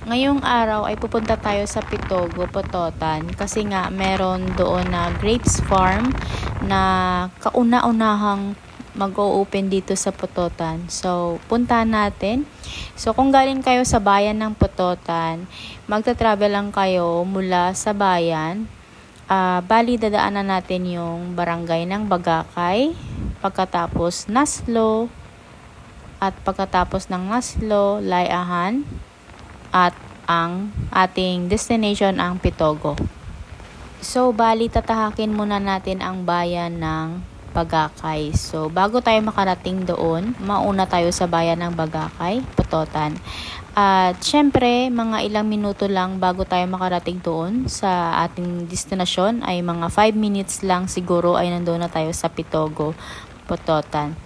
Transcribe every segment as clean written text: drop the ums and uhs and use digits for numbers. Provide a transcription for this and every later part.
Ngayong araw ay pupunta tayo sa Pitogo, Pototan kasi nga meron doon na grapes farm na kauna-unahang mag-o-open dito sa Pototan. So, puntahan natin. So, kung galing kayo sa bayan ng Pototan, magta-travel lang kayo mula sa bayan. Bali, dadaanan natin yung barangay ng Bagakay, pagkatapos Naslo, at pagkatapos ng Naslo, Layahan, at ang ating destination ang Pitogo. So, bali tatahakin muna natin ang bayan ng Bagakay. So, bago tayo makarating doon, mauna tayo sa bayan ng Bagakay, Pototan. At syempre, mga ilang minuto lang bago tayo makarating doon sa ating destinasyon ay mga 5 minutes lang siguro ay nandoon na tayo sa Pitogo, Pototan.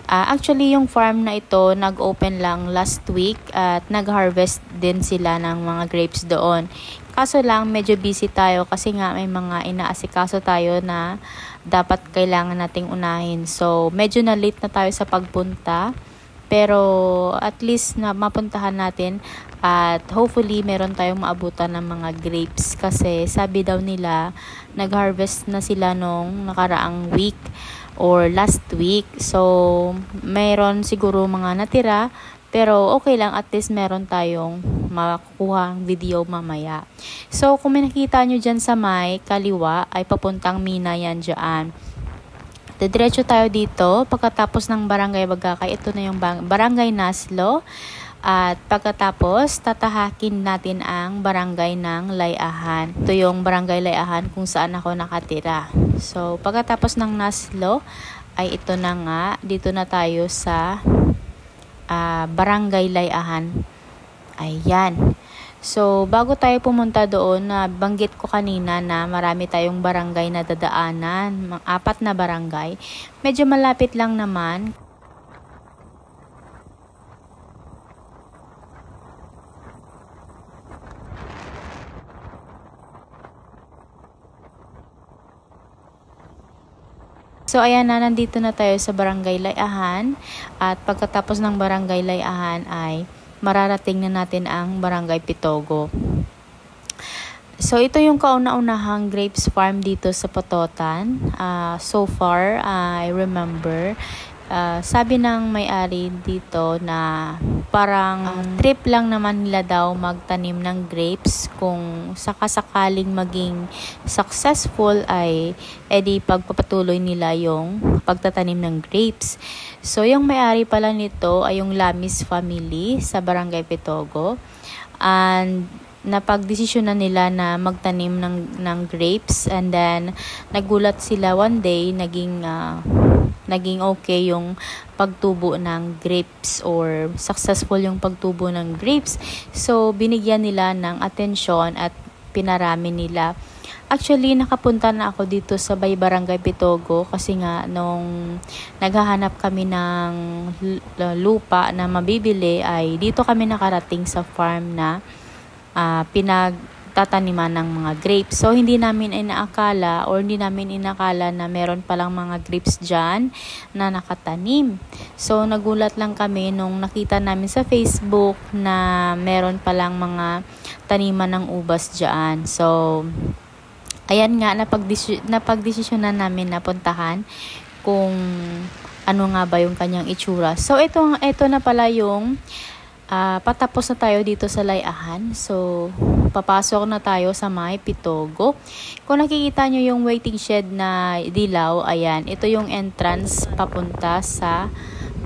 Actually, yung farm na ito nag-open lang last week at nag-harvest din sila ng mga grapes doon. Kaso lang, medyo busy tayo kasi nga may mga inaasikaso tayo na dapat kailangan nating unahin. So, medyo na late na tayo sa pagpunta. Pero at least na mapuntahan natin at hopefully meron tayong maabutan ng mga grapes kasi sabi daw nila nag-harvest na sila nung nakaraang week or last week. So, meron siguro mga natira pero okay lang, at least meron tayong makukuha video mamaya. So, kung may nakita nyo dyan sa may kaliwa ay papuntang Mina yan dyan. Diretso tayo dito. Pagkatapos ng Barangay Bagakay, ito na yung Barangay Naslo. At pagkatapos, tatahakin natin ang Barangay ng Layahan. Ito yung Barangay Layahan kung saan ako nakatira. So, pagkatapos ng Naslo, ay ito na nga. Dito na tayo sa Barangay Layahan. Ayan. So, bago tayo pumunta doon, banggit ko kanina na marami tayong barangay na dadaanan, 4 na barangay. Medyo malapit lang naman. So, ayan na, nandito na tayo sa Barangay Layahan. At pagkatapos ng Barangay Layahan ay mararating na natin ang Barangay Pitogo. So, ito yung kauna-unahang grapes farm dito sa Pototan. So far, I remember, sabi ng may-ari dito na parang trip lang naman nila daw magtanim ng grapes. Kung sakasakaling maging successful ay edi pagpapatuloy nila yung pagtatanim ng grapes. So, yung may-ari pala nito ay yung Lamis family sa Barangay Pitogo. And napagdesisyon na nila na magtanim ng grapes, and then nagulat sila one day, naging okay yung pagtubo ng grapes or successful yung pagtubo ng grapes. So, binigyan nila ng atensyon at pinarami nila. Actually, nakapunta na ako dito sa Barangay Pitogo kasi nga nung naghahanap kami ng lupa na mabibili ay dito kami nakarating sa farm na pinagtataniman ng mga grapes. So, hindi namin inakala na meron palang mga grapes dyan na nakatanim. So, nagulat lang kami nung nakita namin sa Facebook na meron palang mga taniman ng ubas dyan. So, ayan nga, napagdesisyonan namin na puntahan kung ano nga ba yung kanyang itsura. So, ito na pala yung patapos na tayo dito sa Layahan. So, papasok na tayo sa may Pitogo. Kung nakikita nyo yung waiting shed na dilaw, ayan, ito yung entrance papunta sa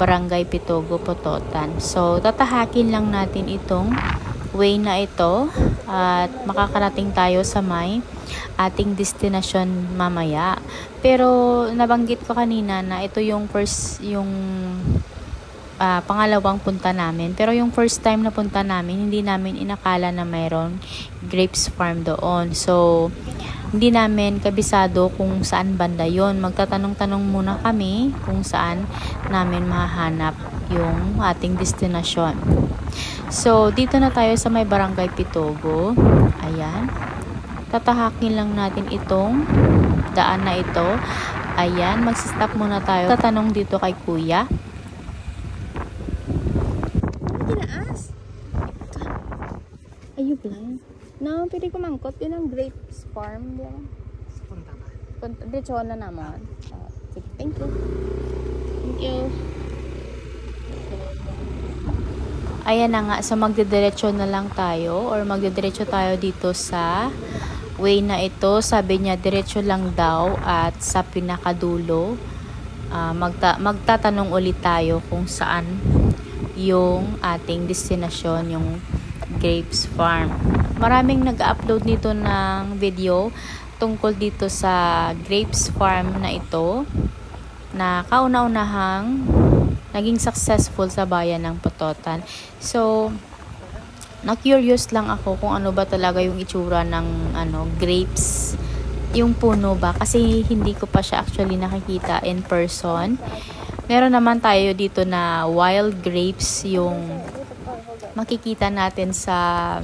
Barangay Pitogo, Pototan. So, tatahakin lang natin itong way na ito at makakarating tayo sa may ating destinasyon mamaya. Pero nabanggit ko kanina na ito yung pangalawang punta namin. Pero yung first time na punta namin, hindi namin inakala na mayroon grapes farm doon. So, hindi namin kabisado kung saan banda yon. Magtatanong-tanong muna kami kung saan namin mahahanap yung ating destinasyon. So, dito na tayo sa may Barangay Pitogo. Ayan. Tatahakin lang natin itong daan na ito. Ayan, magsistop muna tayo. Tatanong dito kay Kuya. Ayun lang. No, pwede ko mangkot. Yun ang grapes farm. Di ba? Diretso na naman. Sige, thank you. Thank you. Ayan na nga. So, magdidiretso na lang tayo. Or magdidiretso tayo dito sa way na ito. Sabi niya, diretso lang daw. At sa pinakadulo, magtatanong ulit tayo kung saan yung ating destinasyon, yung grapes farm. Maraming nag-upload nito ng video tungkol dito sa grapes farm na ito na kauna-unahang naging successful sa bayan ng Pototan. So, na-curious lang ako kung ano ba talaga yung itsura ng grapes, yung puno ba, kasi hindi ko pa siya actually nakikita in person. Meron naman tayo dito na wild grapes, yung makikita natin sa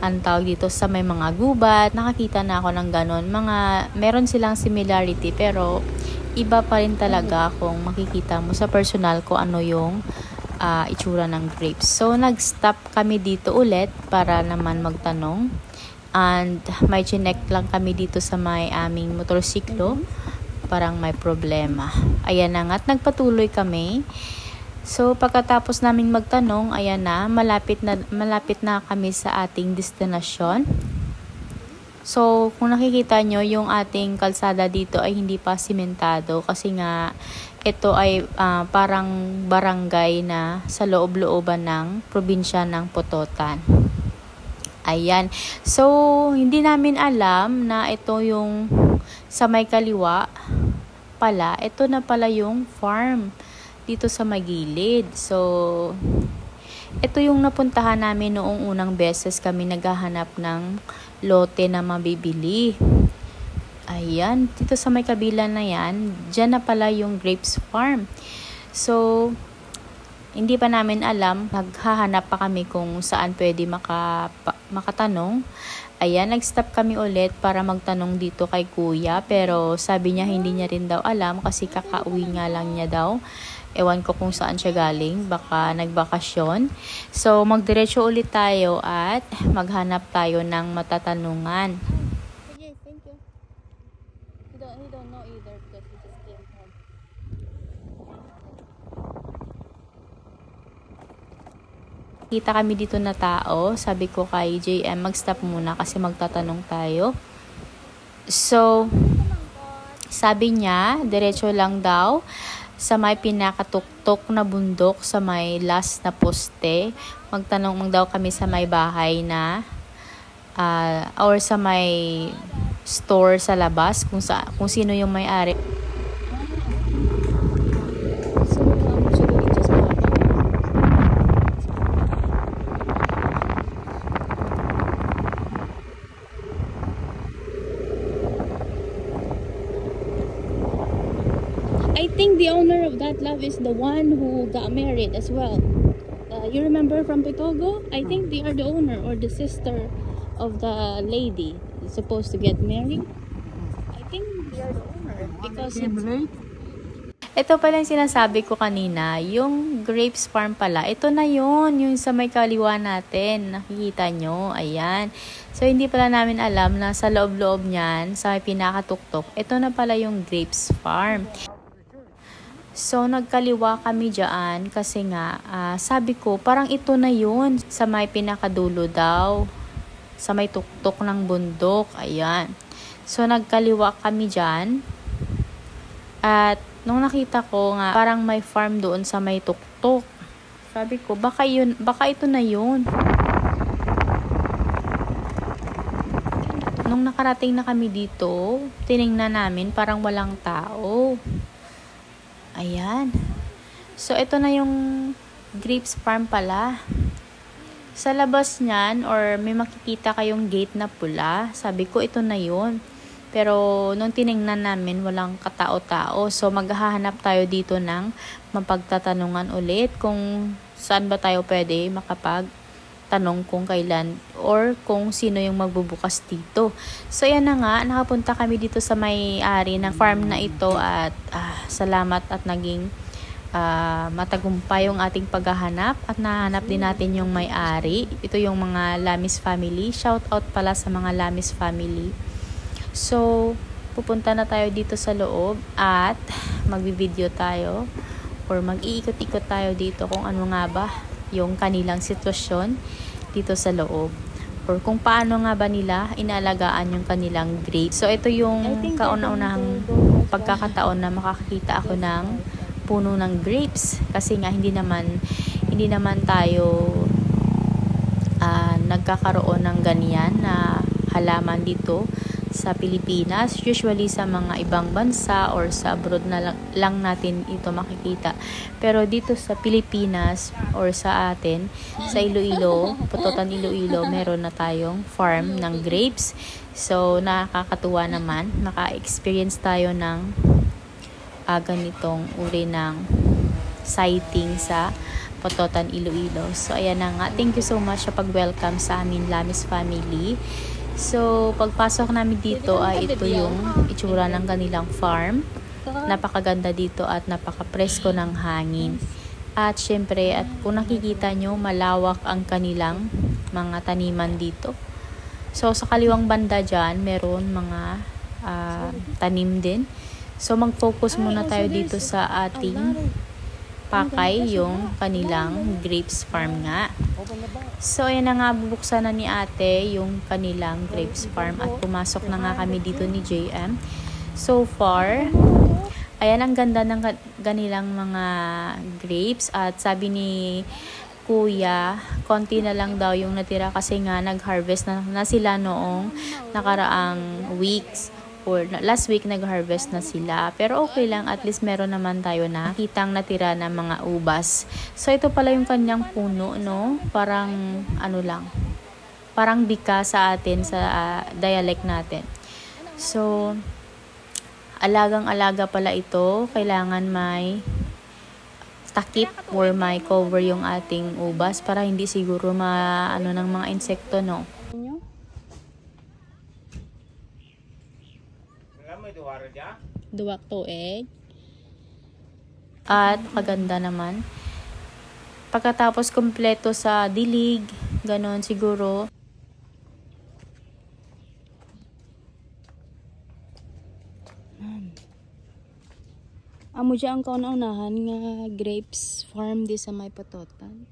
tawag dito sa may mga gubat. Nakakita na ako ng ganon. Meron silang similarity pero iba pa rin talaga kung makikita mo sa personal ko ano yung itsura ng grapes. So nag-stop kami dito ulit para naman magtanong. And may chinek lang kami dito sa may aming motorsiklo. Parang may problema. Ayan na nga, at nagpatuloy kami. So, pagkatapos namin magtanong, ayan na, malapit na kami sa ating destinasyon. So, kung nakikita nyo, yung ating kalsada dito ay hindi pa simentado kasi nga, ito ay parang barangay na sa loob-looban ng probinsya ng Pototan. Ayan. So, hindi namin alam na ito yung sa may kaliwa pala. Ito na pala yung farm dito sa magilid. So, ito yung napuntahan namin noong unang beses kami naghahanap ng lote na mabibili. Ayan. Dito sa may kabila na yan, dyan na pala yung grapes farm. So, hindi pa namin alam, naghahanap pa kami kung saan pwede makatanong. Ayan, nag-stop kami ulit para magtanong dito kay kuya, pero sabi niya hindi niya rin daw alam kasi kakauwi nga lang niya daw. Ewan ko kung saan siya galing, baka nagbakasyon. So, magdiretso ulit tayo at maghanap tayo ng matatanungan. Sige, thank you. He don't know either because he just came home. Kita kami dito na tao. Sabi ko kay JM, mag-stop muna kasi magtatanong tayo. So, sabi niya, diretso lang daw sa may pinakatuktok na bundok, sa may last na poste. Magtanong daw kami sa may bahay na or sa may store sa labas kung sino yung may-ari. I think the owner of that love is the one who got married as well. You remember from Pitogo? I think they are the owner or the sister of the lady supposed to get married. I think they are the owner because ito pala yung sinasabi ko kanina, yung grapes farm pala, ito na yung sa may kaliwa natin, nakikita nyo, ayan. So, hindi pala namin alam na sa loob-loob niyan, sa may pinakatuktok, ito na pala yung grapes farm. So, nagkaliwa kami dyan kasi nga, sabi ko, parang ito na yun sa may pinakadulo daw, sa may tuktok ng bundok, ayan. So, nagkaliwa kami dyan, at nung nakita ko nga, parang may farm doon sa may tuktok. Sabi ko, baka ito na yun. Nung nakarating na kami dito, tiningnan namin, parang walang tao. Ayan. So, ito na yung grapes farm pala. Sa labas niyan, or may makikita kayong gate na pula, sabi ko, ito na yun. Pero, nung tiningnan namin, walang katao-tao. So, maghahanap tayo dito ng mapagtatanungan ulit kung saan ba tayo pwede makapagtanong kung kailan or kung sino yung magbubukas dito. So, yan na nga. Nakapunta kami dito sa may-ari ng farm na ito at salamat at naging matagumpay yung ating paghahanap at nahanap din natin yung may-ari. Ito yung mga Lamis family. Shout out pala sa mga Lamis family. So, pupunta na tayo dito sa loob at magbi-video tayo or mag-iikot-ikot tayo dito kung ano nga ba yung kanilang sitwasyon dito sa loob or kung paano nga ba nila inaalagaan yung kanilang grapes. So, ito yung kauna-unahang pagkakataon na makakita ako ng puno ng grapes kasi nga hindi naman tayo nagkakaroon ng ganyan na halaman dito sa Pilipinas. Usually sa mga ibang bansa or sa abroad na lang natin ito makikita. Pero dito sa Pilipinas or sa atin, sa Iloilo, Pototan Iloilo, meron na tayong farm ng grapes. So, nakakatuwa naman. Maka-experience tayo ng ganitong uri ng sighting sa Pototan Iloilo. So, ayan na nga. Thank you so much sa pag-welcome sa amin Lamis family. So, pagpasok namin dito ay ito yung itsura ng kanilang farm. Napakaganda dito at napaka-presko ng hangin. At syempre, at kung nakikita nyo, malawak ang kanilang mga taniman dito. So, sa kaliwang banda dyan, meron mga tanim din. So, mag-focus muna tayo dito sa ating pakay, yung kanilang grapes farm nga. So, ayan na nga, bubuksan na ni ate yung kanilang grapes farm at pumasok na nga kami dito ni JM. So far, ayan, ang ganda ng kanilang mga grapes at sabi ni kuya, konti na lang daw yung natira kasi nga nag-harvest na sila noong nakaraang weeks. Or last week nag-harvest na sila. Pero okay lang, at least meron naman tayo na kitang natira na mga ubas. So ito pala yung kanyang puno, no? Parang ano lang. Parang bika sa atin sa dialect natin. So alagang-alaga pala ito. Kailangan may takip or may cover yung ating ubas para hindi siguro ng mga insekto, no? Duwak to egg. At kaganda naman. Pagkatapos kompleto sa dilig, ganon siguro. Amo dyan ang kauna-unahan nga grapes farm di sa may Pototan.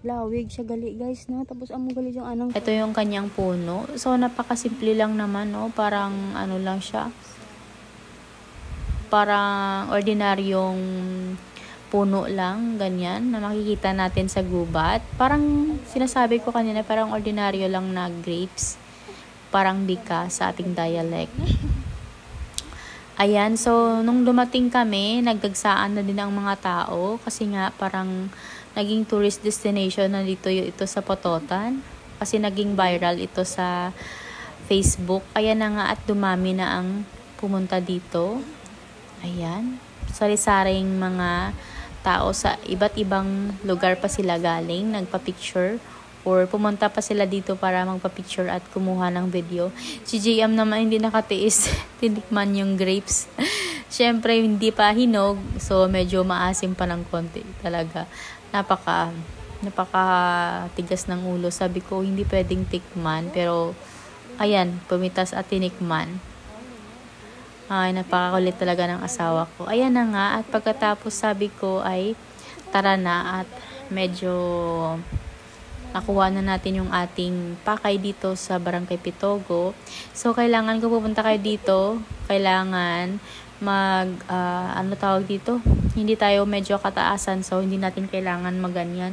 Lawig siya gali guys, no? Tapos amo gali yung anong. Ito yung kanyang puno. So napakasimple lang naman, no? Parang ano lang siya. Parang ordinaryong puno lang, ganyan, na makikita natin sa gubat. Parang sinasabi ko kanina, parang ordinaryo lang na grapes. Parang bika sa ating dialect. Ayan, so nung dumating kami, nagdagsaan na din ang mga tao kasi nga parang naging tourist destination na dito ito sa Pototan kasi naging viral ito sa Facebook. Kaya na nga at dumami na ang pumunta dito. Ayan, sari-saring mga tao sa iba't ibang lugar pa sila galing, nagpa-picture or pumunta pa sila dito para magpa-picture at kumuha ng video. Si JM naman hindi nakatiis, tinikman yung grapes. Syempre hindi pa hinog, so medyo maasim pa ng konti talaga. Napaka tigas ng ulo. Sabi ko hindi pwedeng tikman, pero ayan, pumitas at tinikman. Ay, napakakulit talaga ng asawa ko. Ayan na nga, at pagkatapos sabi ko ay tara na at medyo nakuha na natin yung ating pakay dito sa Barangay Pitogo. So, kailangan kung pupunta kayo dito, kailangan ano tawag dito? Hindi tayo medyo kataasan, so hindi natin kailangan maganyan.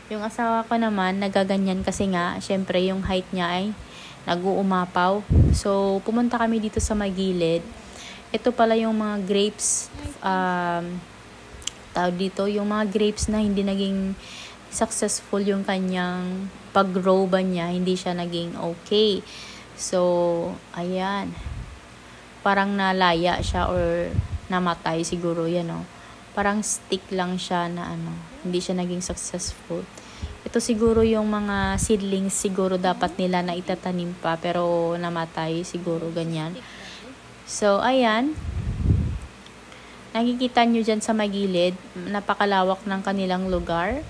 Yung asawa ko naman, nagaganyan kasi nga, syempre yung height niya ay nag-uumapaw. So, pumunta kami dito sa magilid. Ito pala yung mga grapes, tawag dito, yung mga grapes na hindi naging successful yung kanyang pag-grow ba niya, hindi siya naging okay. So, ayan. Parang nalaya siya or namatay siguro, yan o. Parang stick lang siya na hindi siya naging successful. Ito siguro yung mga seedlings siguro dapat nila na itatanim pa pero namatay siguro ganyan. So, ayan. Nakikita nyo dyan sa magilid, napakalawak ng kanilang lugar.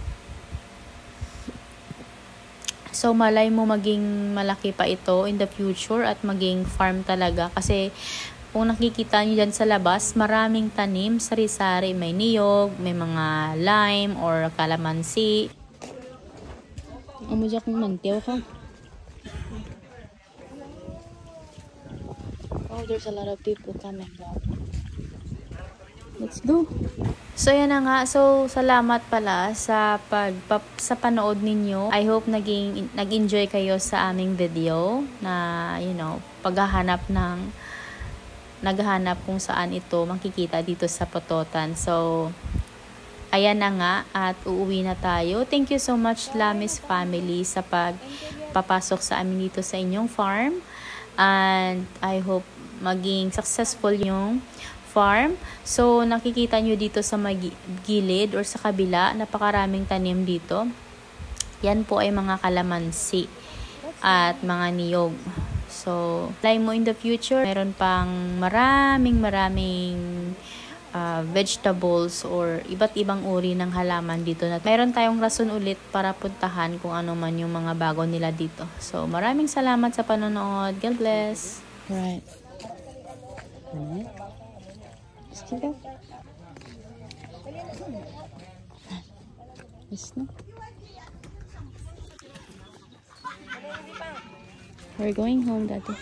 So, malay mo maging malaki pa ito in the future at maging farm talaga. Kasi, kung nakikita nyo dyan sa labas, maraming tanim, sari-sari. May niyog, may mga lime or calamansi. Umudya kong mantiyaw ka. Oh, there's a lot of people coming down. Let's go. So, yan na nga. So, salamat pala sa panood ninyo. I hope nag-enjoy kayo sa aming video na, naghahanap kung saan ito makikita dito sa Pototan. So, ayan na nga at uuwi na tayo. Thank you so much, Lamis family, sa pagpapasok sa amin dito sa inyong farm. And I hope maging successful yung farm. So, nakikita nyo dito sa gilid or sa kabila, napakaraming tanim dito. Yan po ay mga kalamansi at mga niyog. So, play mo in the future, meron pang maraming vegetables or iba't ibang uri ng halaman dito. Meron tayong rason ulit para puntahan kung ano man yung mga bago nila dito. So, maraming salamat sa panonood. God bless. Right. We're going home, Daddy.